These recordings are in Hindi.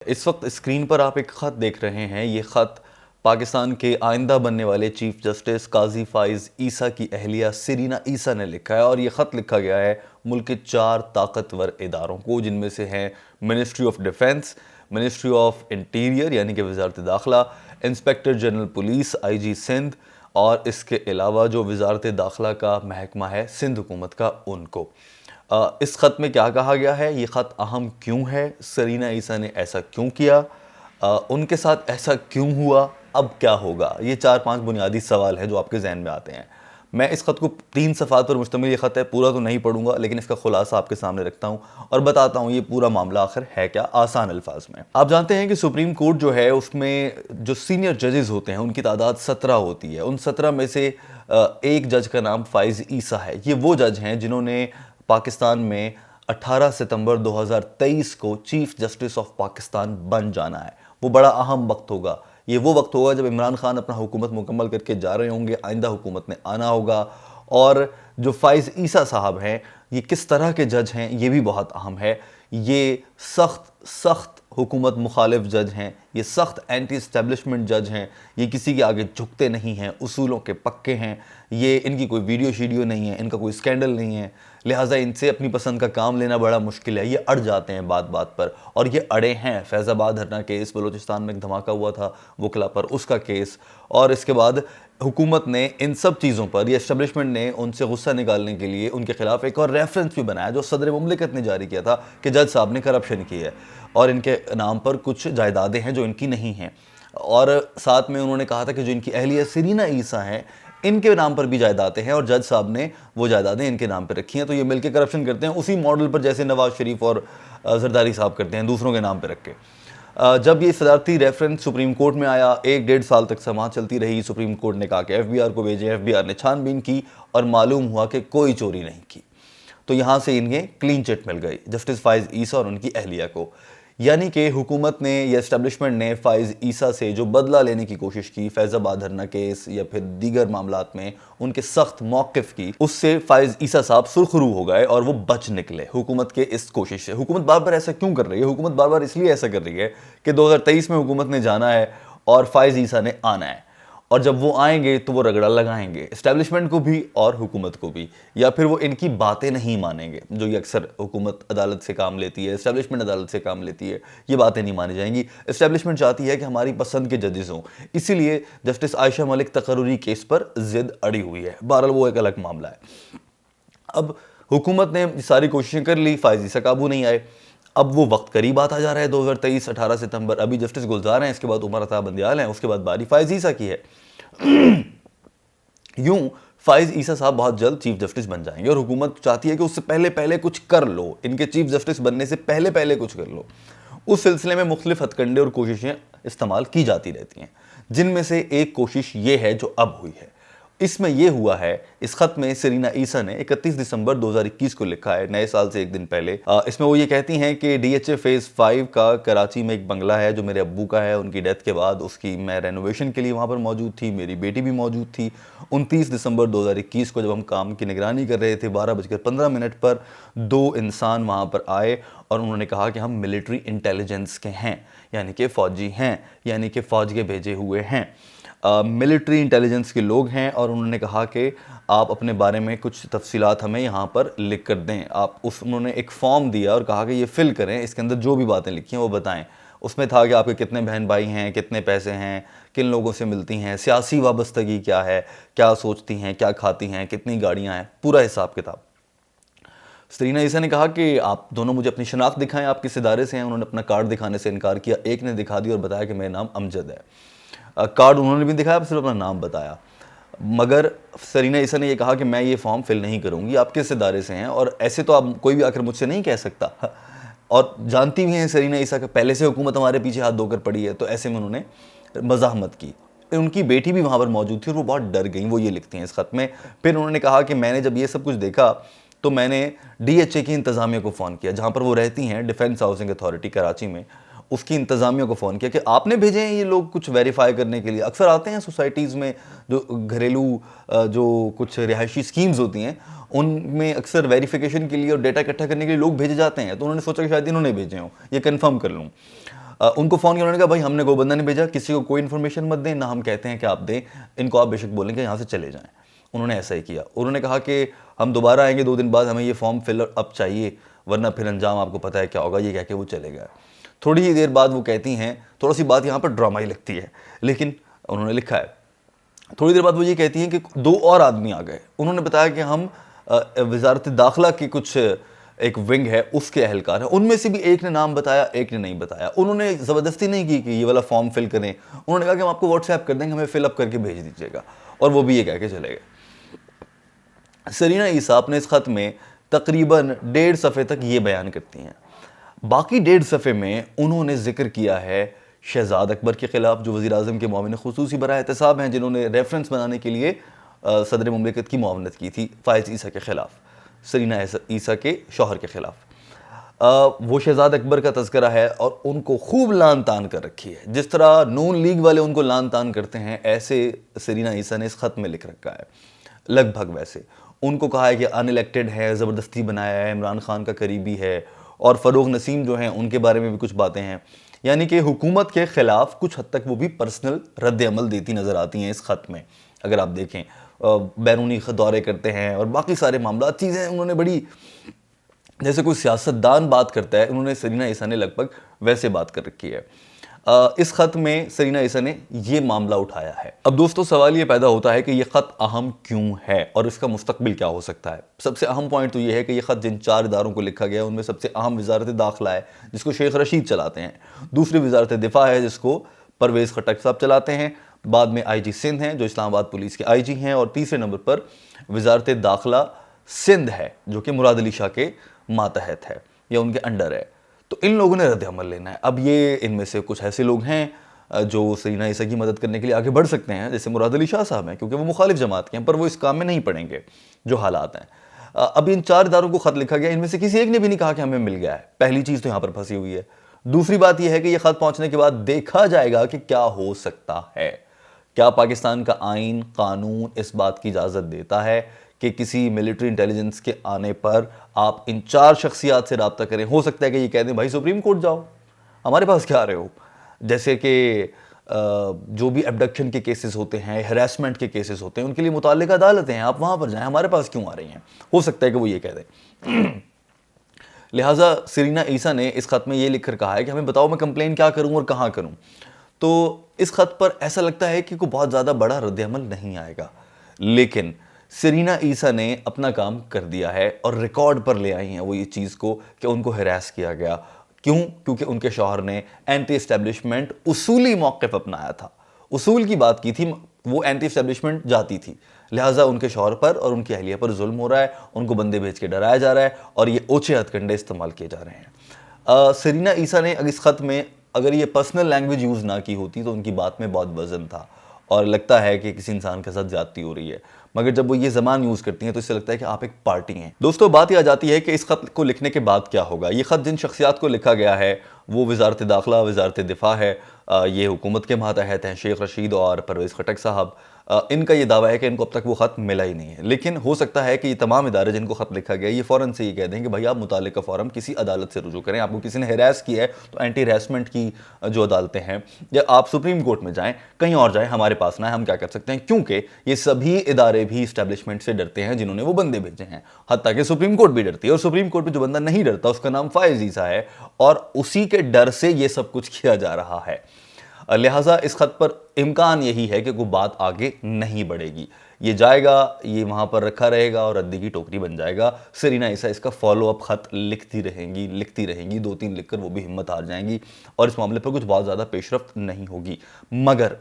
इस वक्त स्क्रीन पर आप एक ख़त देख रहे हैं। ये ख़त पाकिस्तान के आइंदा बनने वाले चीफ जस्टिस काजी फ़ाइज़ ईसा की अहलिया सिरीना ईसा ने लिखा है और ये ख़त लिखा गया है मुल्क के 4 ताकतवर इदारों को, जिनमें से हैं ministry of defence, ministry of interior यानी कि वजारत दाखिला, inspector general police IG Sindh और इसके अलावा जो वजारत दाखिला का महकमा है सिंध हुकूमत का, उनको। इस ख़त में क्या कहा गया है, ये ख़त अहम क्यों है, सरीना ईसा ने ऐसा क्यों किया, उनके साथ ऐसा क्यों हुआ, अब क्या होगा, ये 4-5 बुनियादी सवाल हैं जो आपके जहन में आते हैं। मैं इस ख़त को 3 सफ़ात पर मुश्तमिल ये ख़त है, पूरा तो नहीं पढ़ूंगा लेकिन इसका खुलासा आपके सामने रखता हूँ और बताता हूँ ये पूरा मामला आखिर है क्या, आसान अल्फाज में। आप जानते हैं कि सुप्रीम कोर्ट जो है उसमें जो सीनियर जजेस होते हैं उनकी तादाद 17 होती है। उन 17 में से एक जज का नाम फ़ाइज़ ईसा है। ये वो जज हैं जिन्होंने पाकिस्तान में 18 सितंबर 2023 को चीफ जस्टिस ऑफ पाकिस्तान बन जाना है। वो बड़ा अहम वक्त होगा। ये वो वक्त होगा जब इमरान खान अपना हुकूमत मुकम्मल करके जा रहे होंगे, आइंदा हुकूमत ने आना होगा। और जो फ़ाइज़ ईसा साहब हैं, ये किस तरह के जज हैं, ये भी बहुत अहम है। ये सख्त हुकूमत मुखालिफ जज हैं, ये सख्त एंटी इस्टेब्लिशमेंट जज हैं, ये किसी के आगे झुकते नहीं हैं, उसूलों के पक्के हैं, ये इनकी कोई वीडियो शीडियो नहीं है, इनका कोई स्कैंडल नहीं है, लिहाजा इनसे अपनी पसंद का काम लेना बड़ा मुश्किल है। ये अड़ जाते हैं बात बात पर, और ये अड़े हैं। फैज़ाबाद धरना केस, बलूचिस्तान में एक धमाका हुआ था वकला पर, उसका केस, और इसके बाद हुकूमत ने इन सब चीज़ों पर, ये इस्टेब्लिशमेंट ने उनसे गुस्सा निकालने के लिए उनके खिलाफ एक और रेफरेंस भी बनाया जो सदर मुमलिकत ने जारी किया था कि जज साहब ने करप्शन की है और इनके नाम पर कुछ जायदादें हैं जो इनकी नहीं हैं। और साथ में उन्होंने कहा था कि जो इनकी अहलिया सिरीना ईसा हैं, इनके नाम पर भी जायदादें हैं और जज साहब ने वो जायदादें इनके नाम पर रखी हैं। तो ये मिलकर करप्शन करते हैं उसी मॉडल पर जैसे नवाज शरीफ और जरदारी साहब करते हैं, दूसरों के नाम पर रख के। जब ये सदारती रेफरेंस सुप्रीम कोर्ट में आया, 1-1.5 साल तक समाअत चलती रही। सुप्रीम कोर्ट ने कहा कि FBI को भेजें, FBI ने छानबीन की और मालूम हुआ कि कोई चोरी नहीं की। तो यहाँ से इन्हें क्लीन चिट मिल गई जस्टिस फ़ाइज़ ईसा और उनकी अहलिया को। यानी कि हुकूमत ने या इस्टेब्लिशमेंट ने फ़ाइज़ ईसा से जो बदला लेने की कोशिश की, फैज़ाबाद धरना केस या फिर दीगर मामलात में उनके सख्त मौक़िफ़ की, उससे फ़ाइज़ ईसा साहब सुरखरू हो गए और वो बच निकले हुकूमत के इस कोशिश से। हुकूमत बार बार ऐसा क्यों कर रही है? हुकूमत बार बार इसलिए ऐसा कर रही है कि 2023 में हुकूमत ने जाना है और फ़ाइज़ ईसा ने आना है, और जब वो आएंगे तो वो रगड़ा लगाएंगे इस्टेब्लिशमेंट को भी और हुकूमत को भी, या फिर वो इनकी बातें नहीं मानेंगे। जो ये अक्सर हुकूमत अदालत से काम लेती है, इस्टेब्लिशमेंट अदालत से काम लेती है, ये बातें नहीं मानी जाएंगी। इस्टेब्लिशमेंट चाहती है कि हमारी पसंद के जजेस हों, इसीलिए जस्टिस आयशा मलिक तकर्रुरी केस पर जिद अड़ी हुई है। बहरहाल वो एक अलग मामला है। अब हुकूमत ने सारी कोशिशें कर ली, फ़ाइज़ ईसा काबू नहीं आए। अब वो वक्त करीब आता जा रहा है 2023, 18 सितंबर। अभी जस्टिस गुलजार हैं, इसके बाद उमर अता बंदियाल हैं, उसके बाद बारी फ़ाइज़ ईसा की है। यूं फ़ाइज़ ईसा साहब बहुत जल्द चीफ जस्टिस बन जाएंगे और हुकूमत चाहती है कि उससे पहले पहले कुछ कर लो, इनके चीफ जस्टिस बनने से पहले पहले कुछ कर लो। उस सिलसिले में मुख्तलिफ हथकंडे और कोशिशें इस्तेमाल की जाती रहती हैं, जिनमें से एक कोशिश ये है जो अब हुई है। इसमें यह हुआ है, इस खत में सरीना ईसा ने 31 दिसंबर 2021 को लिखा है, नए साल से एक दिन पहले। इसमें वो ये कहती हैं कि DHA फेज़ 5 का कराची में एक बंगला है जो मेरे अब्बू का है। उनकी डेथ के बाद उसकी मैं रेनोवेशन के लिए वहाँ पर मौजूद थी, मेरी बेटी भी मौजूद थी। 29 दिसंबर 2021 को जब हम काम की निगरानी कर रहे थे, 12:15 पर 2 इंसान वहाँ पर आए और उन्होंने कहा कि हम मिलिट्री इंटेलिजेंस के हैं, यानी कि फ़ौजी हैं, यानी कि फ़ौज के भेजे हुए हैं, मिलिट्री इंटेलिजेंस के लोग हैं। और उन्होंने कहा कि आप अपने बारे में कुछ तफसीलात हमें यहाँ पर लिख कर दें। उन्होंने एक फॉर्म दिया और कहा कि ये फ़िल करें, इसके अंदर जो भी बातें लिखी हैं वो बताएं। उसमें था कि आपके कितने बहन भाई हैं, कितने पैसे हैं, किन लोगों से मिलती हैं, सियासी वाबस्तगी क्या है, क्या सोचती हैं, क्या खाती हैं, कितनी गाड़ियाँ हैं, पूरा हिसाब किताब। सरीना ईसा ने कहा कि आप दोनों मुझे अपनी शनाख्त दिखाएं, आप किस इदारे से हैं। उन्होंने अपना कार्ड दिखाने से इनकार किया। एक ने दिखा दिया और बताया कि मेरा नाम अमजद है। कार्ड उन्होंने भी दिखाया, सिर्फ अपना नाम बताया। मगर सरीना ईसा ने यह कहा कि मैं ये फॉर्म फिल नहीं करूंगी, आप किस इदारे से हैं, और ऐसे तो आप कोई भी आकर मुझसे नहीं कह सकता। और जानती भी हैं सरीना ईसा का पहले से हुकूमत हमारे पीछे हाथ धोकर पड़ी है, तो ऐसे में उन्होंने मज़ाहमत की। उनकी बेटी भी वहाँ पर मौजूद थी और वो बहुत डर गई, वो ये लिखती हैं इस ख़त में। फिर उन्होंने कहा कि मैंने जब ये सब कुछ देखा तो मैंने DHA की इंतज़ामिया को फ़ोन किया, जहाँ पर वो रहती हैं, डिफेंस हाउसिंग अथॉरिटी कराची में, उसकी इंतज़ामिया को फ़ोन किया कि आपने भेजे हैं ये लोग कुछ वेरीफाई करने के लिए। अक्सर आते हैं सोसाइटीज़ में जो घरेलू जो कुछ रिहायशी स्कीम्स होती हैं, उनमें अक्सर वेरिफिकेशन के लिए और डेटा इकट्ठा करने के लिए लोग भेजे जाते हैं। तो उन्होंने सोचा कि शायद इन्होंने भेजे हों, ये कंफर्म कर लूँ। उनको फ़ोन किया, उन्होंने कहा भाई हमने कोई बंदा नहीं भेजा, किसी को कोई इन्फॉर्मेशन मत दें, ना हम कहते हैं कि आप दें, इनको आप बेशक बोलें कि यहाँ से चले जाएं। उन्होंने ऐसा ही किया। उन्होंने कहा कि हम दोबारा आएंगे 2 दिन बाद, हमें ये फॉर्म फिल अप चाहिए वरना फिर अंजाम आपको पता है क्या होगा। ये कह के वो चले गए। थोड़ी ही देर बाद वो कहती हैं, थोड़ा सी बात यहाँ पर ड्रामा ही लगती है लेकिन उन्होंने लिखा है, थोड़ी देर बाद वो ये कहती हैं कि 2 और आदमी आ गए। उन्होंने बताया कि हम वजारत दाखिला की कुछ एक विंग है उसके अहलकार हैं, उनमें से भी एक ने नाम बताया, एक ने नहीं बताया। उन्होंने ज़बरदस्ती नहीं की कि ये वाला फॉर्म फिल करें, उन्होंने कहा कि हम आपको व्हाट्सएप कर देंगे, हमें फिलअप करके भेज दीजिएगा, और वो भी ये कह के चले गए। सरीना ईसा अपने इस खत में तकरीबन 1.5 सफ़े तक ये बयान करती हैं। बाकी 1.5 सफ़े में उन्होंने जिक्र किया है शहजाद अकबर के खिलाफ, जो वज़ीर आज़म के मुआविन खुसूसी बराए एहतसाब हैं, जिन्होंने रेफरेंस बनाने के लिए सदर मुमलिकत की मुआवनत की थी फ़ाइज़ ईसा के ख़िलाफ़, सरीना ईसा के शौहर के ख़िलाफ़। वो शहजाद अकबर का तज़किरा है और उनको खूब लान तान कर रखी है। जिस तरह नून लीग वाले उनको लान तान करते हैं, ऐसे सरीना ईसा ने इस ख़त में लिख रखा है, लगभग वैसे। उनको कहा है कि अनइलेक्टेड है, ज़बरदस्ती बनाया है, इमरान खान का करीबी है, और फ़रूख नसीम जो हैं उनके बारे में भी कुछ बातें हैं। यानी कि हुकूमत के ख़िलाफ़ कुछ हद तक वो भी पर्सनल रद्द अमल देती नज़र आती हैं इस ख़त में। अगर आप देखें, बैरूनी दौरे करते हैं और बाकी सारे मामला, चीज़ें उन्होंने बड़ी, जैसे कोई सियासतदान बात करता है, उन्होंने सरीना ईसा ने लगभग वैसे बात कर रखी है। इस ख़त में सरीना ईसा ने ये मामला उठाया है। अब दोस्तों सवाल ये पैदा होता है कि ये ख़त अहम क्यों है और इसका मुस्तकबिल क्या हो सकता है। सबसे अहम पॉइंट तो ये है कि ये ख़त जिन 4 इदारों को लिखा गया है उनमें सबसे अहम वज़ारत दाखिला है, जिसको शेख रशीद चलाते हैं। दूसरी वज़ारत दिफा है, जिसको परवेज़ खट्टक साहब चलाते हैं। बाद में IG सिंध हैं, जो इस्लामाबाद पुलिस के IG हैं। और तीसरे नंबर पर वज़ारत दाखिला सिंध है, जो कि मुराद अली शाह के मातहत है या उनके अंडर है। तो इन लोगों ने रद्द अमल लेना है। अब ये इनमें से कुछ ऐसे लोग हैं जो सरीना ईसा की मदद करने के लिए आगे बढ़ सकते हैं, जैसे मुराद अली शाह साहब हैं, क्योंकि वो मुखालिफ जमात के हैं, पर वो इस काम में नहीं पड़ेंगे जो हालात हैं। अब इन 4 इदारों को ख़त लिखा गया, इनमें से किसी एक ने भी नहीं कहा कि हमें मिल गया है। पहली चीज़ तो यहाँ पर फंसी हुई है। दूसरी बात यह है कि यह ख़त पहुँचने के बाद देखा जाएगा कि क्या हो सकता है। क्या पाकिस्तान का आइन कानून इस बात की इजाज़त देता है कि किसी मिलिट्री इंटेलिजेंस के आने पर आप इन 4 शख्सियात से रब्ता करें? हो सकता है कि ये कह दें भाई सुप्रीम कोर्ट जाओ, हमारे पास क्या आ रहे हो। जैसे कि जो भी एब्डक्शन के केसेस होते हैं, हैरेसमेंट के केसेस होते हैं, उनके लिए मुताल्लिका अदालतें हैं, आप वहाँ पर जाएं, हमारे पास क्यों आ रही हैं। हो सकता है कि वो ये कह दें। लिहाजा सरीना ईसा ने इस ख़त में ये लिख कर कहा है कि हमें बताओ मैं कंप्लेन क्या करूँ और कहाँ करूँ। तो इस ख़त पर ऐसा लगता है कि कोई बहुत ज़्यादा बड़ा रद्द-ए-अमल नहीं आएगा, लेकिन सरीना ईसा ने अपना काम कर दिया है और रिकॉर्ड पर ले आई हैं वो ये चीज़ को कि उनको हरास किया गया। क्यों? क्योंकि उनके शौहर ने एंटी एस्टेब्लिशमेंट उसूली मौक़िफ़ अपनाया था, उसूल की बात की थी, वो एंटी एस्टेब्लिशमेंट जाती थी। लिहाजा उनके शौहर पर और उनकी अहलिया पर जुल्म हो रहा है, उनको बंदे भेज के डराया जा रहा है और ये ओछे हथकंडे इस्तेमाल किए जा रहे हैं। सरीना ईसा ने इस ख़त में अगर ये पर्सनल लैंग्वेज यूज़ ना की होती तो उनकी बात में बहुत वज़न था और लगता है कि किसी इंसान के साथ ज़्यादती हो रही है, मगर जब वो ये ज़बान यूज़ करती हैं तो इससे लगता है कि आप एक पार्टी हैं। दोस्तों बात ये आ जाती है कि इस ख़त को लिखने के बाद क्या होगा। ये ख़त जिन शख्सियात को लिखा गया है वो वज़ारत दाखिला, वज़ारत दिफा है, ये हुकूमत के मातहत हैं, शेख रशीद और परवेज़ खट्टक साहब। इनका ये दावा है कि इनको अब तक वो ख़त मिला ही नहीं है, लेकिन हो सकता है कि ये तमाम इदारे जिनको ख़त लिखा गया ये फ़ौरन से ये कह दें कि भाई आप मुतालिका फ़ौरम किसी अदालत से रुजू करें, आपको किसी ने हरास किया है तो एंटी हरासमेंट की जो अदालतें हैं, या आप सुप्रीम कोर्ट में जाएँ, कहीं और जाएँ, हमारे पास ना है, हम क्या कर सकते हैं। क्योंकि ये सभी इदारे भी इस्टेब्लिशमेंट से डरते हैं जिन्होंने वो बंदे भेजे हैं, हत्ता कि सुप्रीम कोर्ट भी डरती है, और सुप्रीम कोर्ट में जो बंदा नहीं डरता उसका नाम फ़ाइज़ ईसा है, और उसी के डर से ये सब कुछ किया जा रहा है। लिहाजा इस ख़त पर इम्कान यही है कि कोई बात आगे नहीं बढ़ेगी, ये जाएगा, ये वहाँ पर रखा रहेगा और रद्दी की टोकरी बन जाएगा। सरीना ईसा इसका फॉलोअप ख़त लिखती रहेंगी, 2-3 लिखकर वो भी हिम्मत हार जाएंगी और इस मामले पर कुछ बहुत ज़्यादा पेशरफ्त नहीं होगी। मगर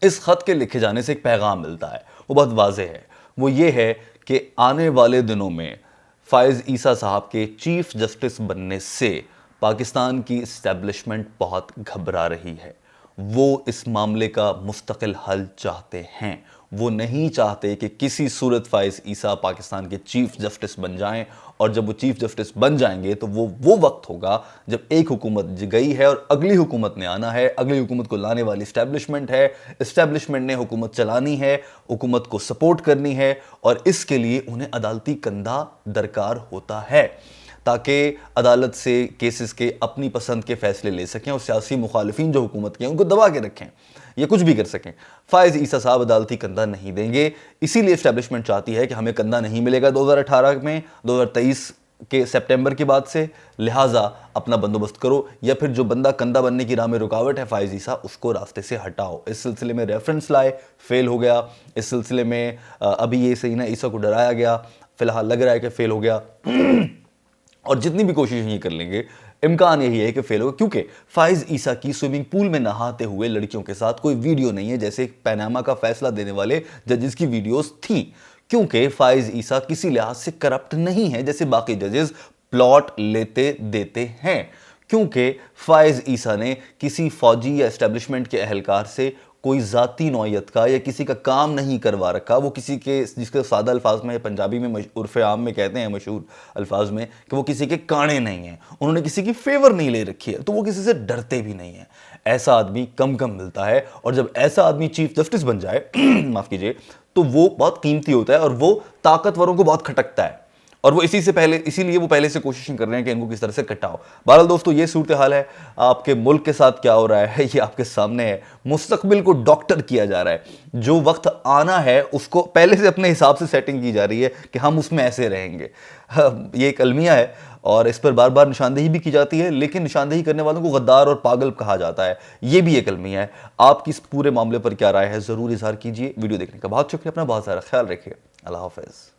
इस ख़त के लिखे जाने से एक पैगाम मिलता है, वो बहुत वाज़ेह है। वो ये है कि आने वाले दिनों में फ़ाइज़ ईसा साहब के चीफ़ जस्टिस बनने से पाकिस्तान की इस्टेब्लिशमेंट बहुत घबरा रही है। वो इस मामले का मुस्तकिल हल चाहते हैं। वो नहीं चाहते कि किसी सूरत फ़ाइज़ ईसा पाकिस्तान के चीफ़ जस्टिस बन जाएं, और जब वो चीफ़ जस्टिस बन जाएंगे तो वो वक्त होगा जब एक हुकूमत गई है और अगली हुकूमत ने आना है। अगली हुकूमत को लाने वाली इस्टेब्लिशमेंट है, इस्टेब्लिशमेंट ने हुकूमत चलानी है, हुकूमत को सपोर्ट करनी है, और इसके लिए उन्हें अदालती कंधा दरकार होता है। ताकि अदालत से केसेस के अपनी पसंद के फैसले ले सकें और सियासी मुखालिफिन जो हुकूमत के हैं उनको दबा के रखें या कुछ भी कर सकें। फायज ईसा साहब अदालती कंधा नहीं देंगे, इसीलिए एस्टेब्लिशमेंट चाहती है कि हमें कंधा नहीं मिलेगा 2018 में, 2023 के सितंबर के बाद से, लिहाजा अपना बंदोबस्त करो या फिर जो बंदा कंधा बनने की राह में रुकावट है फायज ईसा, उसको रास्ते से हटाओ। इस सिलसिले में रेफरेंस लाए, फेल हो गया। इस सिलसिले में अभी ये सरीना ईसा को डराया गया, फिलहाल लग रहा है कि फेल हो गया। और जितनी भी कोशिश ये कर लेंगे इम्कान यही है कि फेल होगा, क्योंकि फाइज ईसा की स्विमिंग पूल में नहाते हुए लड़कियों के साथ कोई वीडियो नहीं है जैसे पनामा का फैसला देने वाले जजेस की वीडियोस थी। क्योंकि फाइज ईसा किसी लिहाज से करप्ट नहीं है जैसे बाकी जजेस प्लॉट लेते देते हैं। क्योंकि फाइज ईसा ने किसी फौजी या एस्टेब्लिशमेंट के अहलकार से कोई ज़ाती नौयत का या किसी का काम नहीं करवा रखा। वो किसी के, जिसके सादा अल्फाज में पंजाबी में उर्फ आम में कहते हैं मशहूर अल्फाज में, कि वो किसी के काणे नहीं हैं, उन्होंने किसी की फेवर नहीं ले रखी है, तो वो किसी से डरते भी नहीं है। ऐसा आदमी कम कम मिलता है, और जब ऐसा आदमी चीफ जस्टिस बन जाए माफ़ कीजिए, तो वो बहुत कीमती होता है और वो ताकतवरों को बहुत खटकता है। और वो इसीलिए वो पहले से कोशिश कर रहे हैं कि इनको किस तरह से कटाओ। बहरहाल दोस्तों, ये सूरत हाल है। आपके मुल्क के साथ क्या हो रहा है ये आपके सामने है। मुस्तकबिल को डॉक्टर किया जा रहा है। जो वक्त आना है उसको पहले से अपने हिसाब से सेटिंग की जा रही है कि हम उसमें ऐसे रहेंगे। ये एक अलमिया है और इस पर बार बार निशानदेही भी की जाती है, लेकिन निशानदेही करने वालों को गद्दार और पागल कहा जाता है। ये भी एक अलमिया है। आपकी इस पूरे मामले पर क्या राय है, ज़रूर इजहार कीजिए। वीडियो देखने का बहुत शुक्रिया। अपना बहुत सारा ख्याल रखिए। अल्लाह हाफ़िज़।